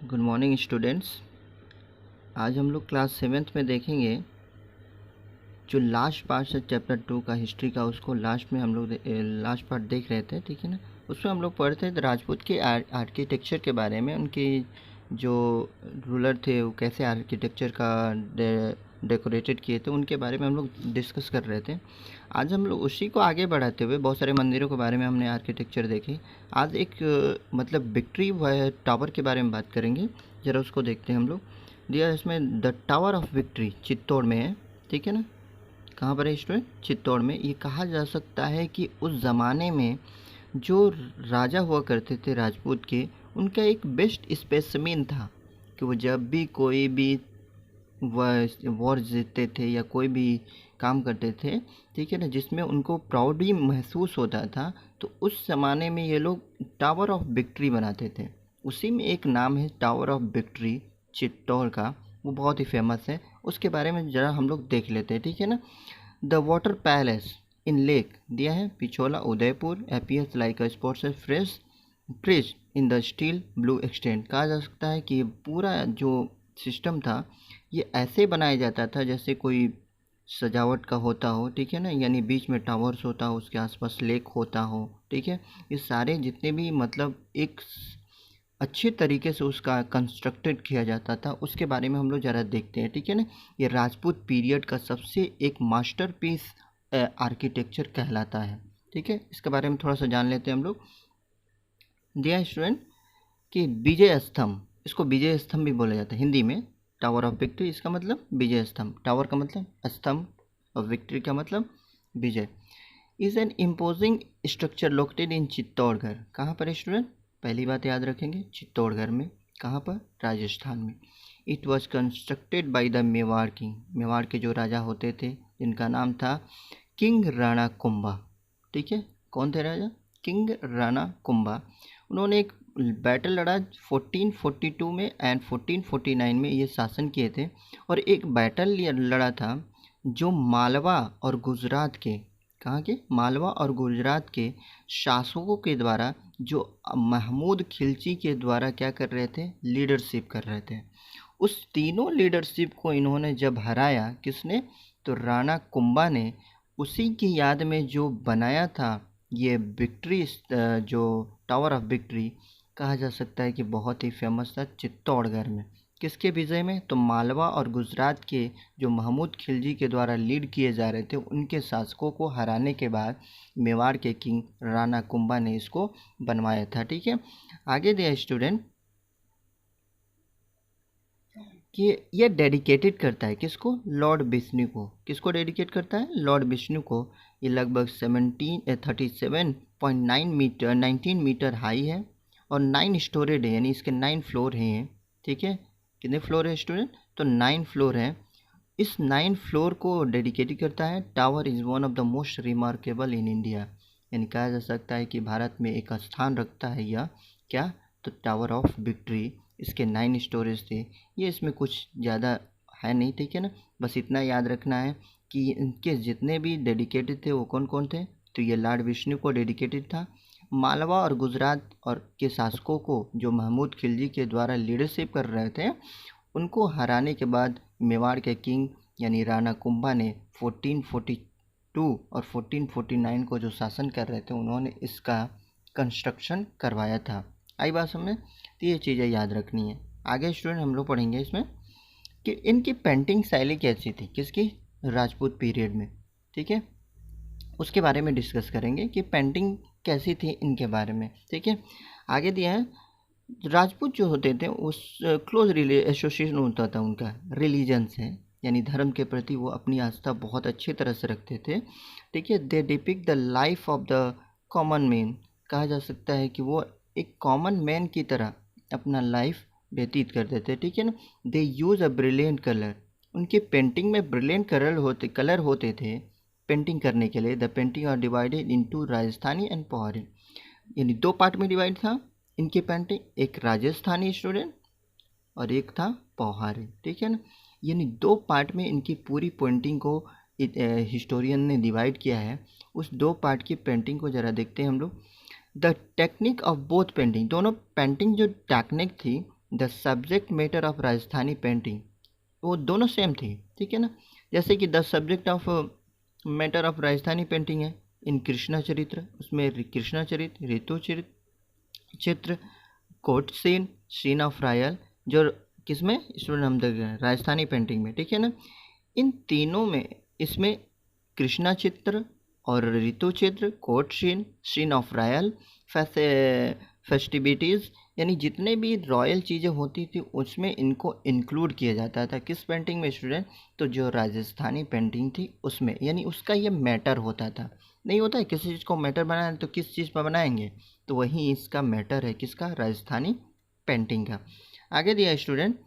Good morning students. आज हम लोग क्लास 7th में देखेंगे जो लास्ट पार्ट है चैप्टर 2 का हिस्ट्री का, उसको लास्ट में हम लोग लास्ट पार्ट देख रहे थे, ठीक है ना। उसमें हम लोग पढ़ते थे राजपूत के आर्किटेक्चर के बारे में, उनके जो रूलर थे वो कैसे आर्किटेक्चर का डेकोरेटेड किए थे, उनके बारे में हम लोग डिस्कस कर रहे थे। आज हम लोग उसी को आगे बढ़ाते हुए बहुत सारे मंदिरों के बारे में हमने आर्किटेक्चर देखे। आज एक मतलब विक्ट्री टावर के बारे में बात करेंगे, ज़रा उसको देखते हैं हम लोग। दिया इसमें the tower of victory Chittor में है, ठीक है ना। कहाँ पर है स्टूडेंट? चित्तौड़ में। ये कहा जा सकता है कि उस ज़माने में जो राजा हुआ करते थे राजपूत के, उनका एक बेस्ट स्पेसिमेन था कि वो जब भी कोई भी वॉर जीतते थे या कोई भी काम करते थे, ठीक है ना, जिसमें उनको प्राउड भी महसूस होता था, तो उस ज़माने में ये लोग टावर ऑफ विक्ट्री बनाते थे। उसी में एक नाम है टावर ऑफ विक्ट्री चित्तौड़ का, वो बहुत ही फेमस है। उसके बारे में ज़रा हम लोग देख लेते हैं, ठीक है ना। The water palace in lake दिया है Pichola Udaipur appears like a spots fresh bridge in the steel blue extent. कहा जा सकता है कि पूरा जो सिस्टम था ये ऐसे बनाया जाता था जैसे कोई सजावट का होता हो, ठीक है ना, यानी बीच में टावर्स होता हो, उसके आसपास लेक होता हो, ठीक है। ये सारे जितने भी मतलब एक अच्छे तरीके से उसका कंस्ट्रक्टेड किया जाता था, उसके बारे में हम लोग ज़रा देखते हैं, ठीक है ना। ये राजपूत पीरियड का सबसे एक मास्टरपीस आर्किटेक्चर कहलाता है, ठीक है। इसके बारे में थोड़ा सा जान लेते हैं हम लोग। दिया स्टूडेंट कि विजय स्तंभ, इसको विजय स्तंभ भी बोला जाता है हिंदी में। टावर ऑफ विक्ट्री इसका मतलब विजय स्तंभ, टावर का मतलब स्तंभ और विक्ट्री का मतलब विजय। Is an imposing structure located in Chittorgarh. कहाँ पर स्टूडेंट? पहली बात याद रखेंगे, चित्तौड़गढ़ में। कहाँ पर? राजस्थान में। It was constructed by the Mewar king. Mewar के जो राजा होते थे जिनका नाम था किंग राणा कुंभा, ठीक है। कौन थे राजा? किंग राणा कुंभा। उन्होंने एक बैटल लड़ा 1442 में एंड 1449 में ये शासन किए थे। और एक बैटल लड़ा था जो मालवा और गुजरात के, कहाँ के? मालवा और गुजरात के शासकों के द्वारा, जो महमूद खिलजी के द्वारा क्या कर रहे थे? लीडरशिप कर रहे थे। उस तीनों लीडरशिप को इन्होंने जब हराया, किसने? तो राणा कुंभा ने। उसी की याद में जो बनाया था ये विक्ट्री, जो टावर ऑफ विक्ट्री, कहा जा सकता है कि बहुत ही फेमस था चित्तौड़गढ़ में। किसके विजय में? तो मालवा और गुजरात के जो महमूद खिलजी के द्वारा लीड किए जा रहे थे, उनके शासकों को हराने के बाद मेवाड़ के किंग राणा कुंभा ने इसको बनवाया था, ठीक है। आगे दिया स्टूडेंट कि ये डेडिकेटेड करता है किसको? लॉर्ड विष्णु को। किसको डेडिकेट करता है? लॉर्ड विष्णु को। ये लगभग 37.9 मीटर 19 मीटर हाई है और 9 स्टोरेड है, यानी इसके 9 फ्लोर हैं, ठीक है। कितने फ्लोर है स्टूडेंट? तो 9 फ्लोर है। इस 9 फ्लोर को डेडिकेट करता है। Tower is one of the most remarkable in India, यानी कहा जा सकता है कि भारत में एक स्थान रखता है यह, क्या? तो टावर ऑफ विक्ट्री। इसके 9 स्टोरेज थे। ये इसमें कुछ ज़्यादा है नहीं, ठीक है ना। बस इतना याद रखना है कि इनके जितने भी डेडिकेटेड थे वो कौन कौन थे। तो ये लॉर्ड विष्णु को डेडिकेटेड था। मालवा और गुजरात और के शासकों को, जो महमूद खिलजी के द्वारा लीडरशिप कर रहे थे, उनको हराने के बाद मेवाड़ के किंग यानी राणा कुंभा ने 1442 और 1449 को जो शासन कर रहे थे, उन्होंने इसका कंस्ट्रक्शन करवाया था। आई बात समझ? तो ये चीज़ें याद रखनी है। आगे स्टूडेंट हम लोग पढ़ेंगे इसमें कि इनकी पेंटिंग शैली कैसी थी, किसकी? राजपूत पीरियड में, ठीक है। उसके बारे में डिस्कस करेंगे कि पेंटिंग कैसी थी इनके बारे में, ठीक है। आगे दिया है राजपूत जो होते थे उस क्लोज एसोसिएशन होता था उनका रिलीजन से, यानी धर्म के प्रति वो अपनी आस्था बहुत अच्छी तरह से रखते थे, ठीक है। They depict the life of the common man. कहा जा सकता है कि वो एक कॉमन मैन की तरह अपना लाइफ व्यतीत करते थे, ठीक है ना। They use a brilliant colour. उनकी पेंटिंग में ब्रिलियंट कलर होते थे पेंटिंग करने के लिए। The painting are divided into Rajasthani and Pahari, यानी 2 पार्ट में डिवाइड था इनकी पेंटिंग, एक राजस्थानी स्टूडेंट और एक था पौहारी, ठीक है ना। यानी 2 पार्ट में इनकी पूरी पेंटिंग को हिस्टोरियन ने डिवाइड किया है। उस 2 पार्ट की पेंटिंग को ज़रा देखते हैं हम लोग। The technique of both painting, दोनों पेंटिंग जो टेक्निक थी the subject matter of Rajasthani painting, वो दोनों सेम थी, ठीक है ना। जैसे कि the subject of matter of Rajasthani painting है इन कृष्णा चरित्र, उसमें कृष्णा चरित्र, ऋतु चित्र, court scene, scene of royal, जो किसमें स्टूडेंट हम देख रहे हैं राजस्थानी पेंटिंग में, ठीक है ना। इन तीनों में इसमें कृष्णा चित्र और ऋतु चित्र, court scene, scene of royal, festivities, यानी जितने भी रॉयल चीज़ें होती थी उसमें इनको इंक्लूड किया जाता था। किस पेंटिंग में स्टूडेंट? तो जो राजस्थानी पेंटिंग थी उसमें, यानी उसका ये मैटर होता था। नहीं होता है किसी चीज़ को मैटर बनाना तो किस चीज़ पर बनाएंगे, तो वही इसका मैटर है, किसका? राजस्थानी पेंटिंग का। आगे दिया स्टूडेंट,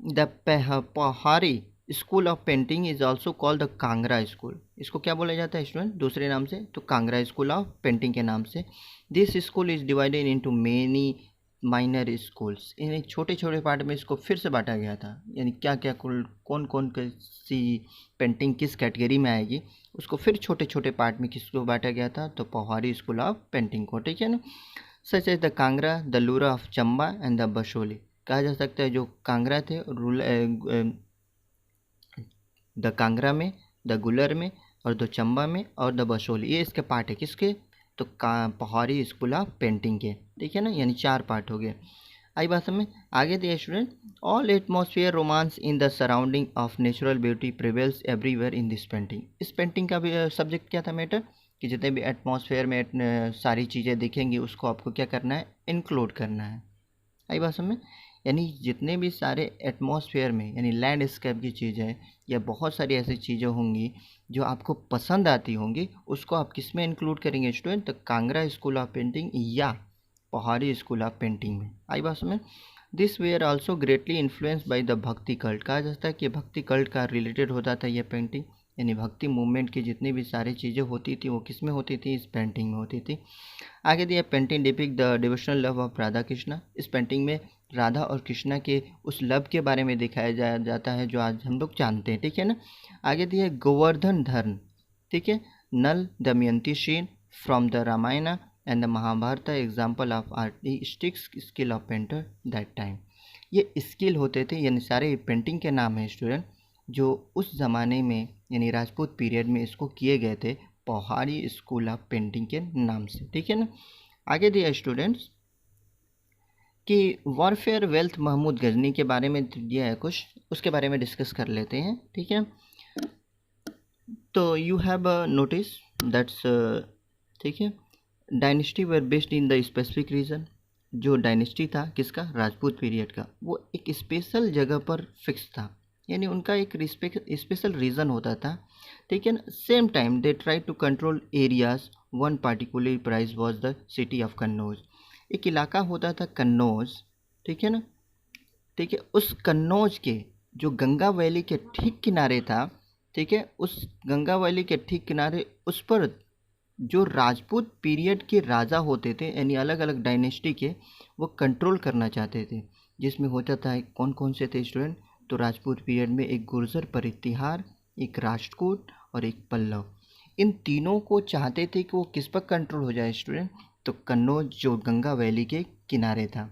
द पहाड़ी school of painting is also called the Kangra school. इसको क्या बोला जाता है स्टूडेंट दूसरे नाम से? तो कांगड़ा स्कूल ऑफ पेंटिंग के नाम से। This school is divided into many minor schools, यानी छोटे छोटे पार्ट में इसको फिर से बांटा गया था। यानी क्या क्या कौन कौन सी पेंटिंग किस कैटेगरी में आएगी उसको फिर छोटे छोटे पार्ट में किसको बांटा गया था? तो पहाड़ी स्कूल ऑफ पेंटिंग को, ठीक है ना। Such as the Kangra, the Lura of Chamba and the Basohli. कहा जा सकता है जो कांगड़ा थे द कांगड़ा में, द गुलर में और द चंबा में और द बशोली, ये इसके पार्ट है। किसके? तो पहाड़ी स्कूल ऑफ पेंटिंग के, ठीक है ना। यानी 4 पार्ट हो गए। आई बात समझ? आगे दिया student, all atmosphere romance in the surrounding of natural beauty prevails everywhere in this painting. इस पेंटिंग का भी सब्जेक्ट क्या था? मैटर, कि जितने भी एटमॉस्फेयर में सारी चीज़ें दिखेंगी उसको आपको क्या करना है? इंक्लूड करना है। आई बात समझ? यानी जितने भी सारे एटमॉस्फेयर में, यानी लैंडस्केप की चीज़ें या बहुत सारी ऐसी चीज़ें होंगी जो आपको पसंद आती होंगी, उसको आप किस में इंक्लूड करेंगे स्टूडेंट? तो कांगड़ा स्कूल ऑफ पेंटिंग या पहाड़ी स्कूल ऑफ पेंटिंग में। आई बात समझ? This where also greatly influence by the भक्ति कल्ट। कहा जाता है कि भक्ति कल्ट का रिलेटेड होता था ये पेंटिंग, यानी भक्ति मूवमेंट की जितनी भी सारी चीज़ें होती थी वो किस में होती थी? इस पेंटिंग में होती थी। आगे दिया, painting depict the devotional love of Radha Krishna. इस पेंटिंग में राधा और कृष्णा के उस लव के बारे में दिखाया जाता है जो आज हम लोग जानते हैं, ठीक है ना। आगे दिया गोवर्धन धर्म, ठीक है, Nal Damayanti scene from the Ramayana and the Mahabharata example of artistic skill of painter that time. ये स्किल होते थे, यानी सारे पेंटिंग के नाम हैं स्टूडेंट जो उस ज़माने में यानी राजपूत पीरियड में इसको किए गए थे पहाड़ी स्कूल ऑफ पेंटिंग के नाम से, ठीक है ना। आगे दिया स्टूडेंट्स कि वॉरफेयर वेल्थ महमूद गजनी के बारे में दिया है कुछ, उसके बारे में डिस्कस कर लेते हैं, ठीक है। तो यू हैव नोटिस दैट्स, ठीक है, dynasty were based in the specific region. जो डायनेस्टी था किसका? राजपूत पीरियड का, वो एक स्पेशल जगह पर फिक्स था, यानी उनका एक स्पेशल रीज़न होता था, ठीक है ना। Same time they try to control areas, one particular prize was the city of Kannauj. एक इलाका होता था कन्नौज, ठीक है ना, ठीक है। उस कन्नौज के जो गंगा वैली के ठीक किनारे था, ठीक है, उस गंगा वैली के ठीक किनारे उस पर जो राजपूत पीरियड के राजा होते थे, यानी अलग अलग डायनेस्टी के, वो कंट्रोल करना चाहते थे। जिसमें होता था कौन कौन से थे स्टूडेंट? तो राजपूत पीरियड में एक गुर्जर परितिहार, एक राष्ट्रकूट और एक पल्लव। इन तीनों को चाहते थे कि वो किस पर कंट्रोल हो जाए स्टूडेंट? तो कन्नौज जो गंगा वैली के किनारे था,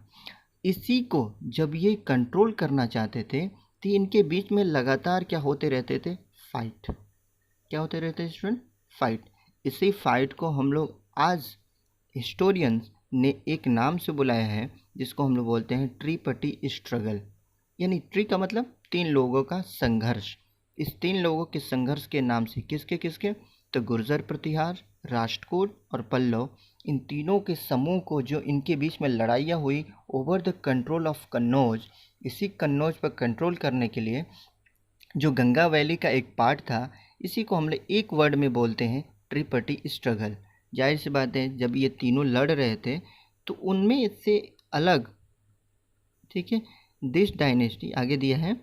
इसी को जब ये कंट्रोल करना चाहते थे तो इनके बीच में लगातार क्या होते रहते थे? फाइट। क्या होते रहते थे स्टूडेंट? फाइट। इसी फाइट को हम लोग आज हिस्टोरियंस ने एक नाम से बुलाया है जिसको हम लोग बोलते हैं ट्रिपटी स्ट्रगल। यानी ट्री का मतलब 3 लोगों का संघर्ष। इस 3 लोगों के संघर्ष के नाम से किसके किसके? तो गुर्जर प्रतिहार, राष्ट्रकूट और पल्लव, इन तीनों के समूह को जो इनके बीच में लड़ाइयाँ हुई over the control of Kannauj, इसी कन्नौज पर कंट्रोल करने के लिए जो गंगा वैली का एक पार्ट था, इसी को हम लोग एक वर्ड में बोलते हैं ट्रिपटी स्ट्रगल। जाहिर सी बात है जब ये तीनों लड़ रहे थे तो उनमें इससे अलग, ठीक है, दिस डायनेस्टी आगे दिया है,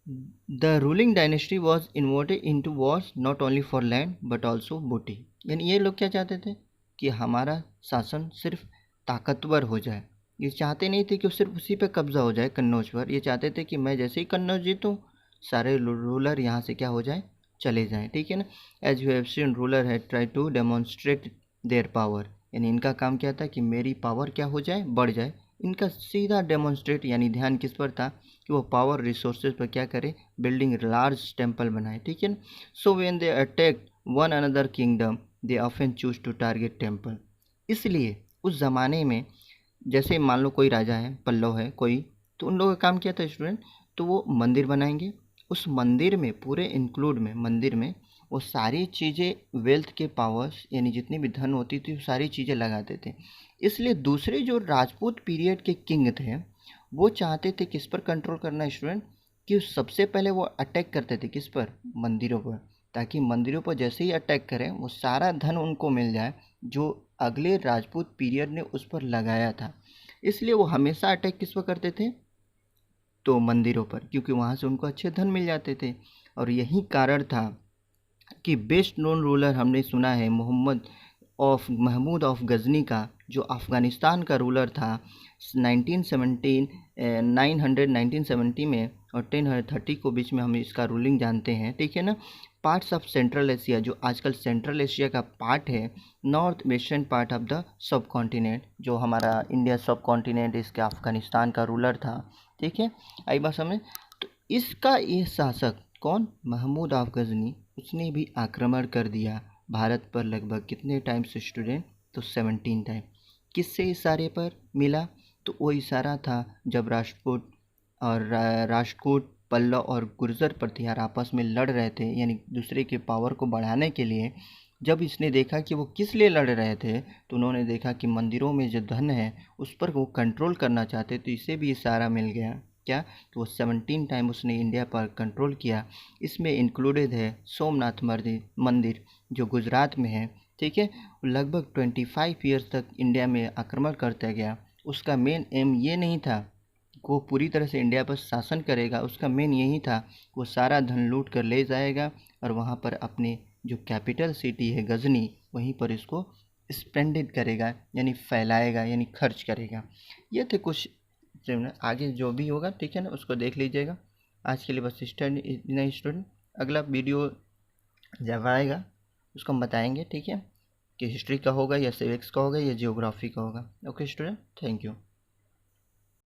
the ruling dynasty was involved into wars not only for land but also booty. यानी ये लोग क्या चाहते थे कि हमारा शासन सिर्फ ताकतवर हो जाए। ये चाहते नहीं थे कि सिर्फ उसी पे कब्जा हो जाए कन्नौज पर, ये चाहते थे कि मैं जैसे ही कन्नौज जीतूँ सारे रूलर यहाँ से क्या हो जाए? चले जाएं, ठीक है ना। As you have seen ruler had try to demonstrate their power, यानी इनका काम क्या था कि मेरी पावर क्या हो जाए? बढ़ जाए, इनका सीधा डेमोन्स्ट्रेट यानी ध्यान किस पर था कि वो पावर रिसोर्सेज पर क्या करे, बिल्डिंग लार्ज टेम्पल बनाए, ठीक है ना। So when they attack one another kingdom they often choose to target temple. इसलिए उस ज़माने में जैसे मान लो कोई राजा है, पल्लव है कोई, तो उन लोगों का काम क्या था स्टूडेंट, तो वो मंदिर बनाएंगे, उस मंदिर में पूरे इंक्लूड में मंदिर में वो सारी चीज़ें वेल्थ के पावर्स यानी जितनी भी धन होती थी वो सारी चीज़ें लगाते थे। इसलिए दूसरे जो राजपूत पीरियड के किंग थे वो चाहते थे किस पर कंट्रोल करना स्टूडेंट, कि सबसे पहले वो अटैक करते थे किस पर, मंदिरों पर, ताकि मंदिरों पर जैसे ही अटैक करें वो सारा धन उनको मिल जाए जो अगले राजपूत पीरियड ने उस पर लगाया था। इसलिए वो हमेशा अटैक किस पर करते थे, तो मंदिरों पर, क्योंकि वहाँ से उनको अच्छे धन मिल जाते थे। और यही कारण था कि बेस्ट नोन रूलर हमने सुना है महमूद ऑफ गजनी का, जो अफ़गानिस्तान का रूलर था 1970 में और 1030 को बीच में हम इसका रूलिंग जानते हैं, ठीक है ना। पार्ट्स ऑफ सेंट्रल एशिया, जो आजकल सेंट्रल एशिया का पार्ट है, north western part of the sub continent, जो हमारा इंडिया सब कॉन्टिनेंट, इसका अफ़गानिस्तान का रूलर था, ठीक है। आई बात समझ। तो इसका ये शासक कौन, महमूद ऑफ गजनी, उसने भी आक्रमण कर दिया भारत पर लगभग कितने टाइम से स्टूडेंट, तो 17 टाइम। किससे इशारे पर मिला, तो वो इशारा था जब राष्ट्रकूट पल्लव और गुर्जर प्रतिहार आपस में लड़ रहे थे, यानी दूसरे के पावर को बढ़ाने के लिए। जब इसने देखा कि वो किस लिए लड़ रहे थे, तो उन्होंने देखा कि मंदिरों में जो धन है उस पर वो कंट्रोल करना चाहते, तो इसे भी इशारा मिल गया क्या, तो वो 17 टाइम उसने इंडिया पर कंट्रोल किया। इसमें इंक्लूडेड है सोमनाथ मंदिर जो गुजरात में है, ठीक है। लगभग 25 ईयर्स तक इंडिया में आक्रमण करता गया। उसका मेन एम ये नहीं था वो पूरी तरह से इंडिया पर शासन करेगा, उसका मेन यही था वो सारा धन लूट कर ले जाएगा और वहाँ पर अपने जो कैपिटल सिटी है गजनी, वहीं पर इसको स्पेंडेड करेगा, यानी फैलाएगा, यानी खर्च करेगा। ये थे कुछ, आगे जो भी होगा ठीक है ना उसको देख लीजिएगा। आज के लिए बस इतना ही स्टूडेंट। अगला वीडियो जब आएगा उसको हम बताएंगे, ठीक है, कि हिस्ट्री का होगा या सिविक्स का होगा या जियोग्राफी का होगा। Okay student, thank you.